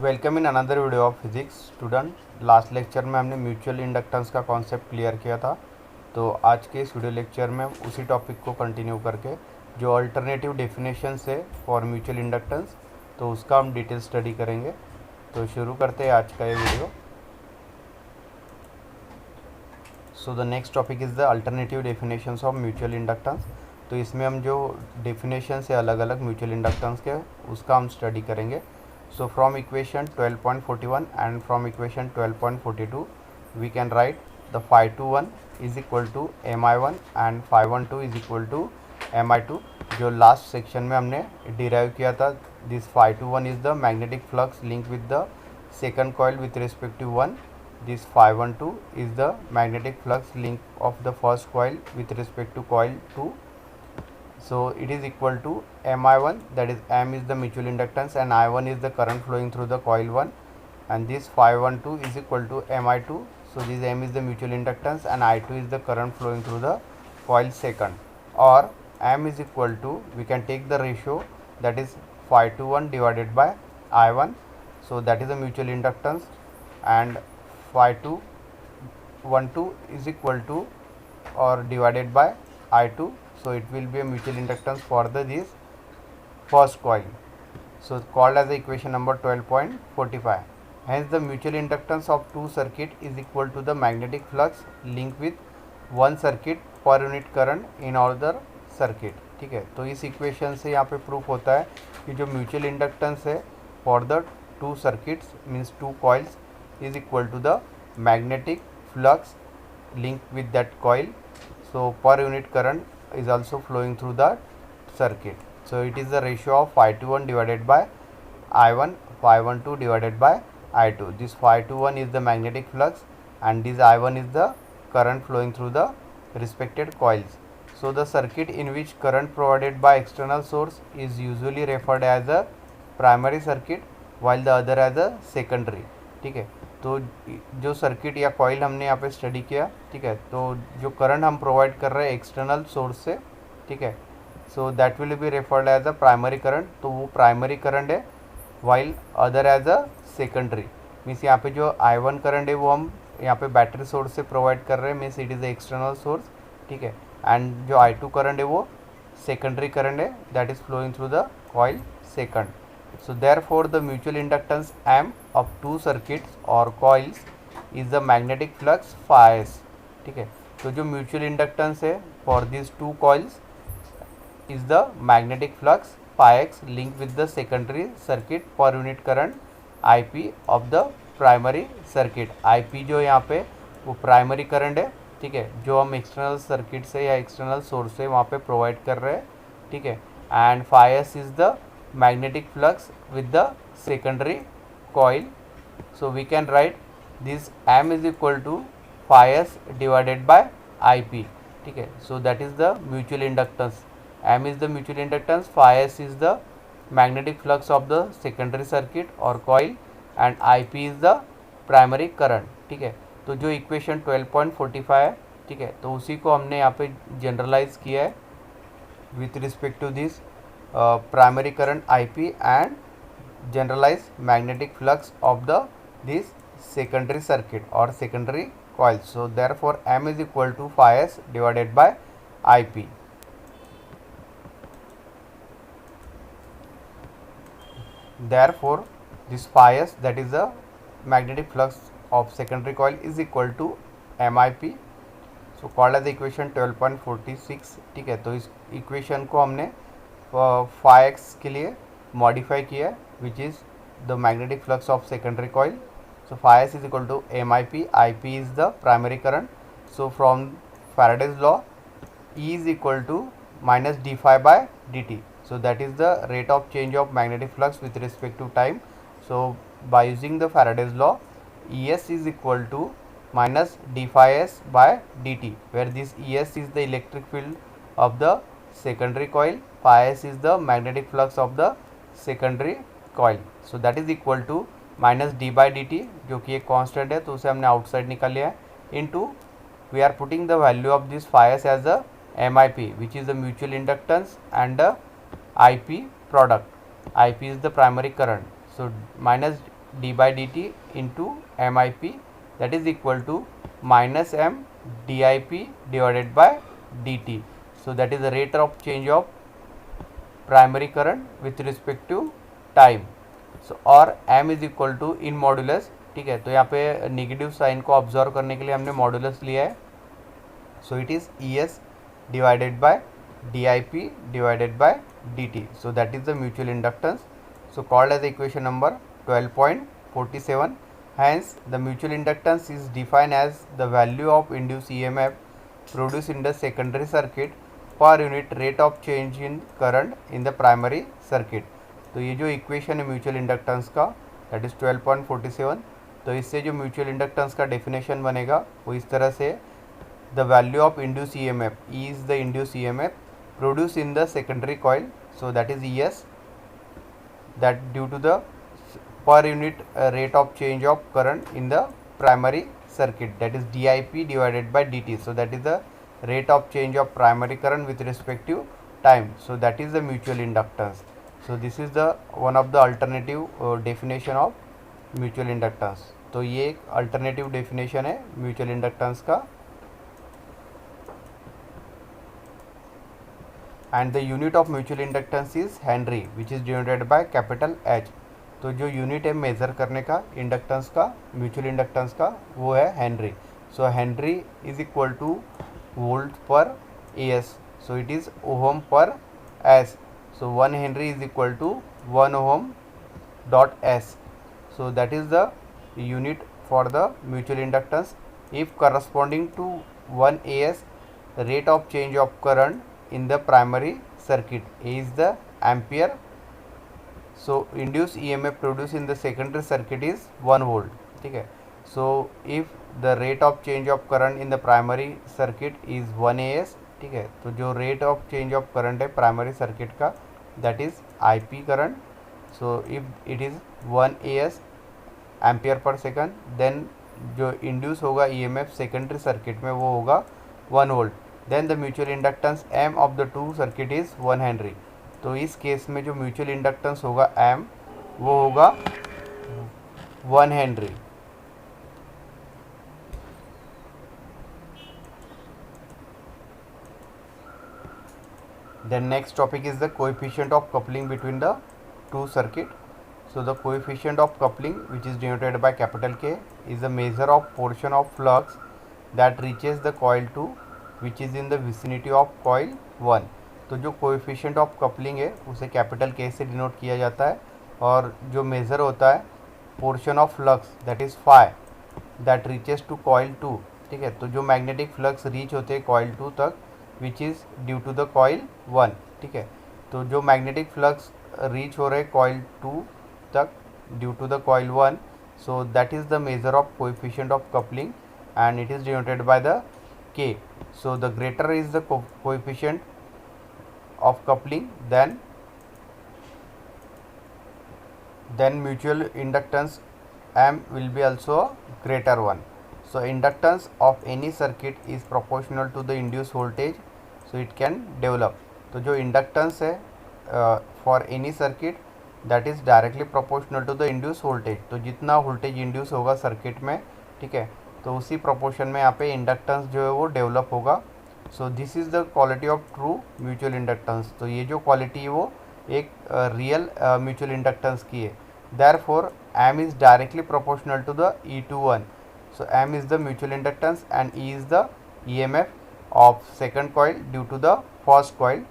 Welcome in another video of physics student. Last lecture में हमने mutual inductance का concept clear किया था। तो आज के इस वीडियो लेक्चर में उसी टॉपिक को कंटिन्यू करके जो अल्टरनेटिव डेफिनेशन है फॉर म्यूचुअल इंडक्टेंस, तो उसका हम डिटेल स्टडी करेंगे। तो शुरू करते हैं आज का ये video. So the next topic is the alternative definitions of mutual inductance. तो इसमें हम जो डेफिनेशन है अलग अलग म्यूचुअल इंडक्टेंस के, उसका हम स्टडी करेंगे। So from equation 12.41 and from equation 12.42 we can write the phi21 is equal to mi1 and phi12 is equal to mi2, जो लास्ट सेक्शन में हमने डिराइव किया था। This phi21 is the magnetic flux linked with the second coil with respect to 1. This phi12 is the magnetic flux link of the first coil with respect to coil 2. So it is equal to mi1, that is m is the mutual inductance and I1 is the current flowing through the coil 1, and this phi12 is equal to mi2. So this m is the mutual inductance and I2 is the current flowing through the coil second, or m is equal to, we can take the ratio, that is phi21 divided by I1. So that is the mutual inductance, and phi12 is equal to or divided by I2. So it will be a mutual inductance for this first coil, so called as the equation number 12.45. Hence the mutual inductance of two circuit is equal to the magnetic flux linked with one circuit per unit current in other circuit. ठीक है, तो इस equation से यहाँ पे proof होता है कि जो म्यूचुअल इंडक्टेंस है for the two circuits means two coils is equal to the magnetic flux linked with that coil. So per unit current is also flowing through the circuit. So it is the ratio of phi21 divided by I1, phi12 divided by I2. This phi21 is the magnetic flux and this I1 is the current flowing through the respected coils. So the circuit in which current provided by external source is usually referred as a primary circuit while the other as a secondary. ठीक है, तो जो circuit या coil हमने यहाँ पे study किया, ठीक है, तो जो करंट हम प्रोवाइड कर रहे हैं एक्सटर्नल सोर्स से, ठीक है, so that will be referred as a primary current, तो वो प्राइमरी करंट है, while other as a secondary. Means यहाँ पे जो I1 करंट है वो हम यहाँ पे बैटरी सोर्स से प्रोवाइड कर रहे हैं, means it is the external source, ठीक है, एंड जो I2 करंट है वो सेकेंडरी करंट है, that is flowing through the coil second. So therefore the mutual inductance M of two circuits or coils is the magnetic flux phi s. ठीक है, तो जो म्यूचुअल इंडक्टेंस है for this to coils is the magnetic flux phi x linked with the secondary circuit per unit current IP of the primary circuit. IP जो यहाँ पे वो primary current है, ठीक है, जो हम एक्सटर्नल सर्किट से या एक्सटर्नल सोर्स से वहाँ पे प्रोवाइड कर रहे हैं, ठीक है, and phi s is the magnetic flux with the secondary coil. So we can write this M is equal to phi s divided by IP. ठीक है, so that is the mutual inductance. M is the mutual inductance, phi s is the magnetic flux of the secondary circuit or coil and IP is the primary current. ठीक है, तो जो equation 12.45 है, ठीक है, तो उसी को हमने यहाँ पे जनरलाइज किया है with respect to this primary current IP and generalized magnetic flux of this secondary circuit or secondary coil. So therefore M is equal to phi s divided by IP. Therefore this phi s, that is the magnetic flux of secondary coil, is equal to MIP. So called as the equation 12.46. ठीक है, तो इस equation को हमने phi x के लिए modify किया है, which is the magnetic flux of secondary coil. So phi s is equal to MIP. IP is the primary current. So from Faraday's law, E is equal to minus d phi by dt. So that is the rate of change of magnetic flux with respect to time. So by using the Faraday's law, ES is equal to minus d phi s by dt, where this ES is the electric field of the secondary coil, phi s is the magnetic flux of the secondary coil. So that is equal to minus d by dt, जो कि एक constant है, तो उसे हमने outside निकाल लिया है, into we are putting the value of this phi s as a MIP, which is the mutual inductance, and IP product. IP is the primary current. So minus D by D T into M I P that is equal to minus M D I P divided by D T. So that is the rate of change of primary current with respect to time. So और M is equal to in modulus. ठीक है, तो यहाँ पे negative sign को observe करने के लिए हमने मॉडुलस लिया है. So it is E S divided by D I P divided by D T. So that is the mutual inductance. So called as equation number 12.47. Hence the mutual inductance is defined as the value of induced EMF produced in the secondary circuit per unit rate of change in current in the primary circuit. तो ये जो equation है mutual inductance का that is 12.47. तो इससे जो mutual inductance का definition बनेगा वो इस तरह से the value of induce E M F is the induce E M F produce in the secondary coil. So that is E S that due to the per unit rate of change of current in the primary circuit, that is DIP divided by dt. So that is the rate of change of primary current with respect to time. So that is the mutual inductance. So this is the one of the alternative definition of mutual inductance. तो ये एक alternative definition है mutual inductance का. And the unit of mutual inductance is Henry, which is denoted by capital H. तो जो unit है measure करने का इंडक्टेंस का म्यूचुअल इंडक्टेंस का वो है henry. So henry is equal to volt per S. So it is ohm per S. So 1 henry is equal to 1 ohm dot S. So that is the unit for the mutual inductance if corresponding to 1 AS rate of change of current in the primary circuit. A is the ampere. So induced EMF produced in the secondary circuit is 1 volt. ठीक है. So if the rate of change of current in the primary circuit is 1 AS. ठीक है, तो जो rate of change of current है primary circuit का that is IP current. So if it is 1 AS ampere per second, then जो induce होगा EMF secondary circuit में वो होगा 1 volt. Then the mutual inductance M of the two circuit is 1 henry. तो इस case में जो म्यूचुअल इंडक्टेंस होगा एम वो होगा 1 henry. Then next topic is the coefficient of coupling between the two circuit. So the coefficient of coupling which is denoted by capital K is the measure of portion of flux that reaches the coil 2 which is in the vicinity of coil 1. तो जो coefficient of coupling है उसे capital के से denote किया जाता है और जो मेज़र होता है portion of flux that is phi that reaches to coil 2. ठीक है, तो जो मैग्नेटिक फ्लक्स रीच होते हैं कॉइल 2 तक which is due to the coil 1. ठीक है, तो जो मैग्नेटिक फ्लक्स रीच हो रहे कॉइल 2 तक due to the coil 1. So that is the measure of coefficient of coupling and it is denoted by the K. So the greater is the coefficient of coupling, then mutual inductance M will be also a greater one. So inductance of any circuit is proportional to the induced voltage, so it can develop. तो जो inductance है for any circuit that is directly proportional to the induced voltage. तो जितना voltage induce होगा circuit में, ठीक है, तो उसी प्रोपोर्शन में यहाँ पे इंडक्टेंस जो है वो डेवलप होगा. So this is the quality of true mutual inductance. तो ये जो क्वालिटी है वो एक रियल म्यूचुअल इंडक्टेंस की है. Therefore M is directly proportional to the E21. So M is the mutual inductance and E is the EMF of second coil due to the first coil.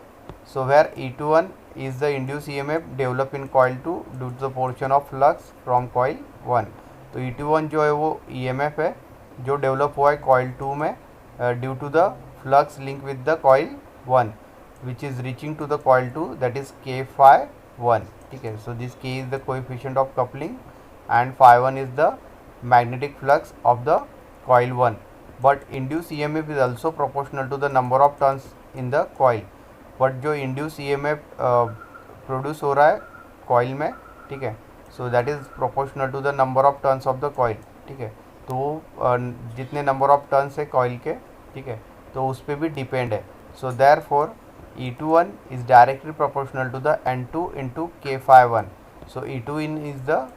So where E21 is the induce EMF develop in coil 2 due to the portion of flux from coil 1. तो E21 जो है वो EMF है जो develop हुआ है coil 2 में due to the flux link with the coil 1 which is reaching to the coil 2 that is K∅1. ठीक है, so this K is the coefficient of coupling and ∅1 is the magnetic flux of the coil 1. But induce EMF is also proportional to the number of turns in the coil. But जो induce EMF produce हो रहा है coil में, ठीक है, so that is proportional to the number of turns of the coil. ठीक है, तो जितने नंबर ऑफ टर्न्स है कॉइल के, ठीक है, तो उस पर भी डिपेंड है. So therefore E21 is directly proportional to the N2 into K∅1. So E2 is the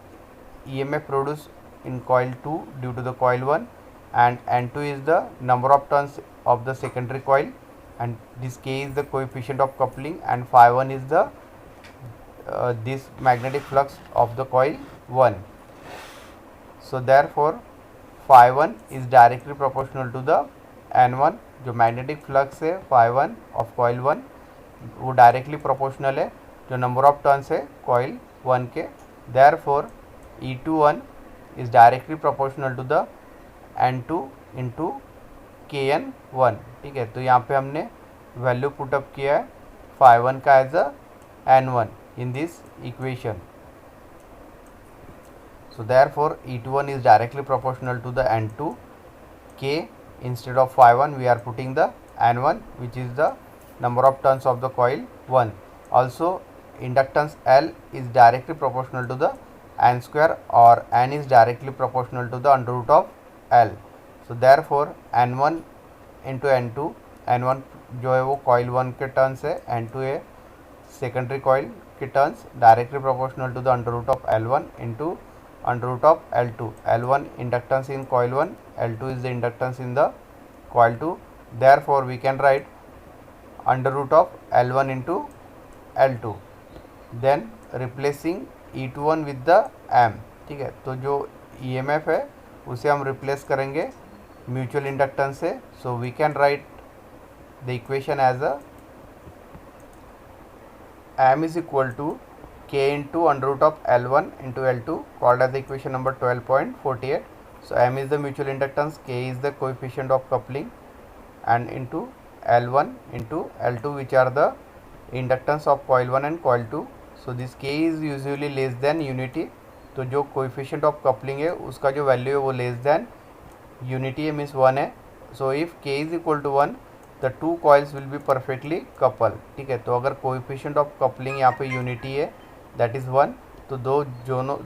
EMF produced in coil 2 due to the coil 1, and N2 is the number of turns of the secondary coil, and this K is the coefficient of coupling, and phi 1 is the this magnetic flux of the coil 1. So therefore phi 1 is directly proportional to the N1. जो magnetic flux है phi 1 of coil 1 वो directly proportional है जो number of turns है coil 1 के. Therefore E21 is directly proportional to the N2 into Kn1. ठीक है, तो यहाँ पे हमने वैल्यू पुटअप किया है phi 1 का as a N1 in this equation. So therefore E21 is directly proportional to the N2. K, instead of phi 1 we are putting the N1, which is the number of turns of the coil 1. Also inductance L is directly proportional to the N square, or N is directly proportional to the under root of L. So therefore N1 into N2, N1 जो है वो coil 1 के turns है, N2 है secondary coil के turns, directly proportional to the under root of L1 into under root of L2. L1 inductance in coil 1, L2 is the inductance in the coil 2. Therefore we can write under root of L1 into L2. Then replacing E21 with the M. ठीक है, तो जो EMF है उसे हम replace करेंगे mutual inductance से. So we can write the equation as a M is equal to K into under root of L1 into L2, called as the equation number 12.48. So M is the mutual inductance, K is the coefficient of coupling, and into L1 into L2, which are the inductance of coil 1 and coil 2. So this K is usually less than unity. तो जो coefficient of coupling है उसका जो value है वो less than unity है, means 1 है. So if K is equal to 1, the two coils will be perfectly couple. ठीक है, तो अगर कोएफिशिएंट ऑफ कपलिंग यहाँ पे यूनिटी है, दैट इज़ 1, तो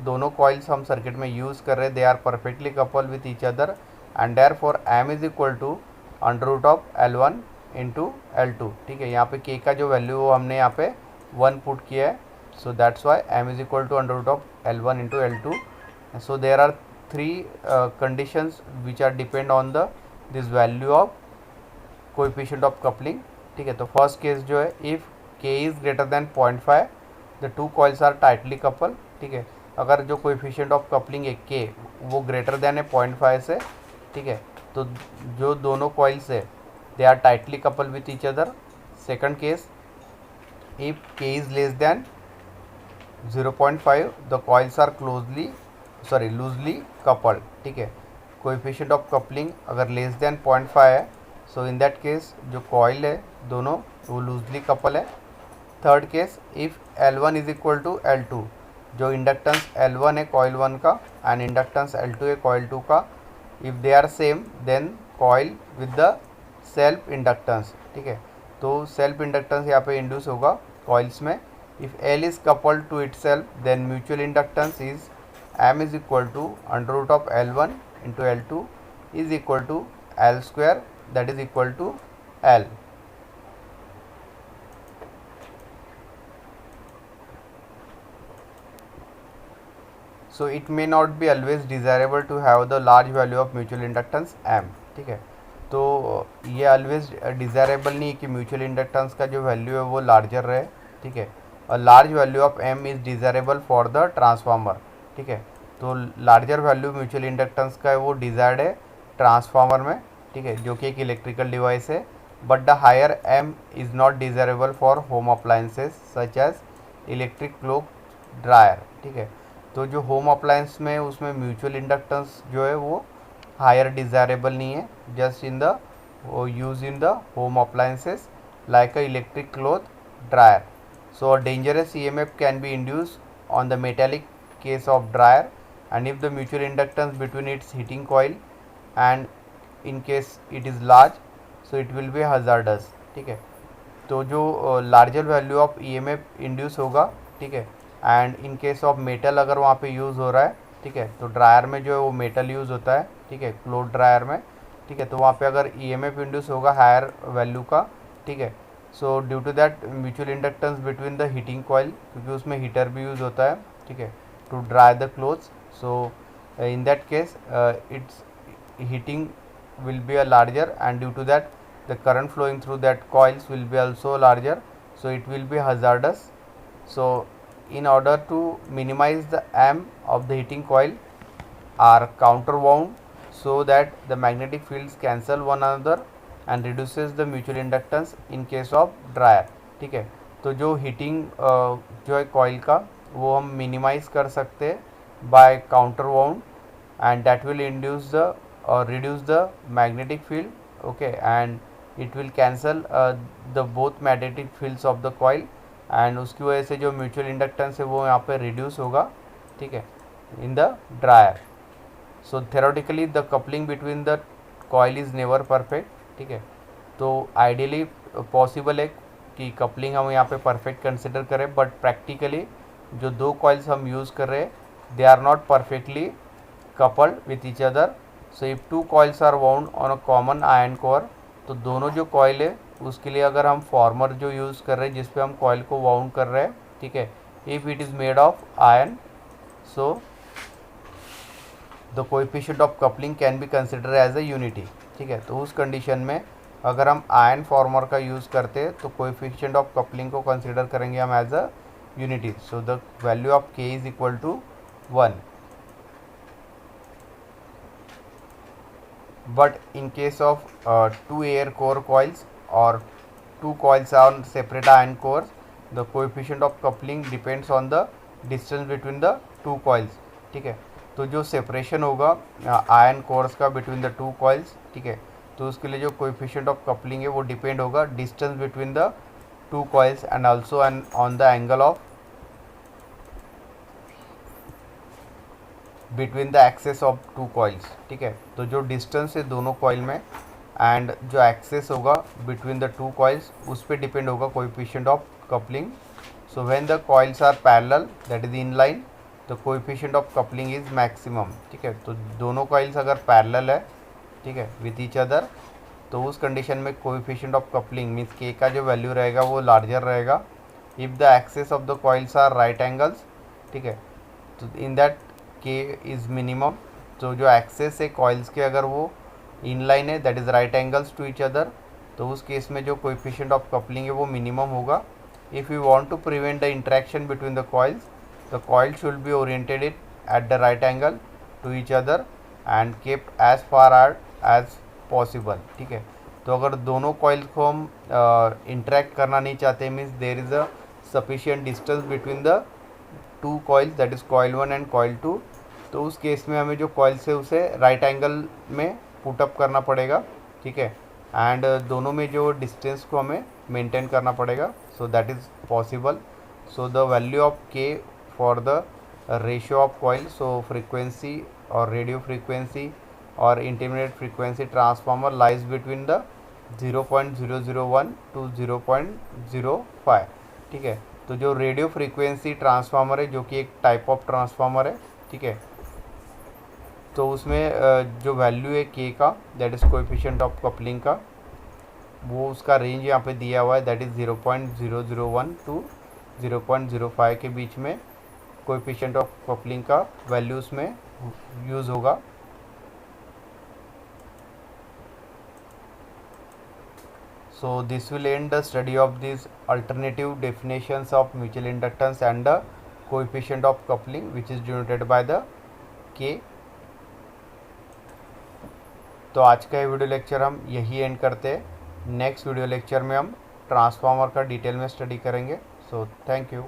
दोनों कॉइल्स हम सर्किट में यूज़ कर रहे हैं, they are perfectly couple with each other, and therefore M is equal to under root of L1 into L2. ठीक है, यहाँ पे K का जो वैल्यू वो हमने यहाँ पे 1 पुट किया है. So that's why M is equal to under root of L1 into L2. So there are 3 conditions which are depend on the this value of coefficient of coupling. ठीक है, तो फर्स्ट केस जो है, if K is greater than 0.5 the two coils are tightly couple. ठीक है, अगर जो coefficient of coupling है K वो ग्रेटर देन है 0.5 से, ठीक है, तो जो दोनों कॉइल्स है they are tightly couple with each other. Second case, if K is less than 0.5 the coils are loosely coupled. ठीक है, कोएफिशिएंट ऑफ कपलिंग अगर लेस देन 0.5 है, सो इन दैट केस जो कॉइल है दोनों वो लूजली कपल है. Third case, if L1 is equal to L2, जो इंडक्टेंस L1 है कॉइल 1 का एंड इंडक्टेंस L2 है कॉइल 2 का, if they are same then coil with the self inductance. ठीक है, तो सेल्फ इंडक्टेंस यहाँ पे इंड्यूस होगा कॉइल्स में. If L is coupled to itself then mutual inductance is M is equal to under root of L1 into L2 is equal to L square, that is equal to L. So it may not be always desirable to have the large value of mutual inductance M. ठीक है, तो ये always desirable नहीं है कि mutual inductance का जो value है वो लार्जर रहे. ठीक है, और large value of M is desirable for the transformer. ठीक है, तो लार्जर वैल्यू म्यूचुअल इंडक्टेंस का है वो डिज़ायर्ड है ट्रांसफार्मर में. ठीक है, जो कि एक इलेक्ट्रिकल डिवाइस है. But the higher M is not desirable for home appliances such as electric cloth dryer. ठीक है, तो जो होम अप्लायंस में उसमें म्यूचुअल इंडक्टेंस जो है वो हायर डिज़ायरेबल नहीं है, just in the use in the home appliances like a electric cloth dryer. So a dangerous EMF can be induce on the metallic case of dryer, and if the mutual inductance between its heating coil and in case it is large, so it will be hazardous. ठीक है, तो जो larger value of EMF induce होगा. ठीक है, and in case of metal अगर वहाँ पे यूज़ हो रहा है, ठीक है, तो ड्रायर में जो है वो मेटल यूज़ होता है. ठीक है, क्लोथ ड्रायर में. ठीक है, तो वहाँ पे अगर EMF इंड्यूस होगा हायर वैल्यू का. ठीक है, so due to that mutual inductance between the heating coil, क्योंकि उसमें हीटर भी यूज़ होता है. ठीक है, to dry the clothes, So in that case its heating will be a larger, and due to that the current flowing through that coils will be also larger, so it will be hazardous. So in order to minimize the amp of the heating coil are counterwound so that the magnetic fields cancel one another and reduces the mutual inductance in case of dryer. ठीक है, तो जो heating जो है coil का वो हम minimise कर सकते हैं by counter wound, and that will induce the और reduce the magnetic field. Okay, and it will cancel the both magnetic fields of the coil, and उसकी वजह से जो म्यूचुअल इंडक्टेंस है वो यहाँ पे रिड्यूस होगा. ठीक है, in the dryer. So theoretically the coupling between the coil is never perfect. ठीक है, तो आइडियली पॉसिबल है कि कपलिंग हम यहाँ पे परफेक्ट कंसिडर करें, बट प्रैक्टिकली जो दो कॉइल्स हम यूज़ कर रहे हैं they are not perfectly coupled with each other. So if two coils are wound on a common iron core, तो दोनों जो कॉइल है उसके लिए अगर हम फॉर्मर जो यूज़ कर रहे हैं जिस पे हम कॉइल को वाउंड कर रहे हैं, ठीक है, if it is made of iron, so the coefficient of coupling can be consider as a unity. ठीक है, तो उस कंडीशन में अगर हम आयरन फॉर्मर का यूज़ करते हैं तो कोएफिशिएंट ऑफ कपलिंग को कंसिडर करेंगे हम as a unity. So the value of K is equal to 1. But in case of two air core coils or two coils on separate iron cores, the coefficient of coupling depends on the distance between the two coils. ठीक है, तो जो separation होगा iron course का between the two coils, ठीक है, तो उसके लिए जो कोएफिशिएंट ऑफ कपलिंग है वो डिपेंड होगा distance between the two coils and also on the angle of between the axes of two coils. ठीक है, तो जो डिस्टेंस है दोनों कॉइल में एंड जो एक्सेस होगा बिटवीन द टू कॉइल्स उस पर डिपेंड होगा coefficient of coupling. So when the coils are parallel that is in line, the coefficient of coupling is maximum. ठीक है, तो दोनों कॉइल्स अगर पैरेलल है, ठीक है, विथ ईच अदर, तो उस कंडीशन में कोएफिशिएंट ऑफ कपलिंग मीन्स के का जो वैल्यू रहेगा वो लार्जर रहेगा. If the axes of the coils are right angles, ठीक है, तो in that K is minimum. तो जो एक्सेस है कॉइल्स के अगर वो इन लाइन है that is right angles to each other, तो उस केस में जो कोएफिशिएंट ऑफ कपलिंग है वो मिनिमम होगा. If you want to prevent the interaction between the coils, the coil should be oriented it at the right angle to each other and kept as far as possible. ठीक है, तो अगर दोनों coils को हम interact करना नहीं चाहते means there is a sufficient distance between the two coils that is coil 1 and coil 2, तो उस केस में हमें जो कॉइल्स है उसे राइट एंगल में पुटअप करना पड़ेगा. ठीक है, एंड दोनों में जो डिस्टेंस को हमें मेंटेन करना पड़ेगा. So that is possible. So the value of K for the ratio of coil, so frequency और रेडियो फ्रीक्वेंसी और intermediate frequency transformer lies between the 0.001 to 0.05. ठीक है, तो जो रेडियो फ्रीक्वेंसी ट्रांसफार्मर है जो कि एक टाइप ऑफ ट्रांसफार्मर है, ठीक है, तो उसमें जो वैल्यू है के का that is coefficient of coupling का, वो उसका रेंज यहाँ पे दिया हुआ है दैट इज़ 0.001 टू 0.05 के बीच में कोएफिशिएंट ऑफ कपलिंग का वैल्यू उसमें यूज़ होगा. So this will end the study of these alternative definitions of mutual inductance and the coefficient of coupling which is denoted by the K. तो आज का ये video lecture हम यही and करते हैं. नेक्स्ट वीडियो लेक्चर में हम ट्रांसफार्मर का डिटेल में स्टडी करेंगे. So thank you.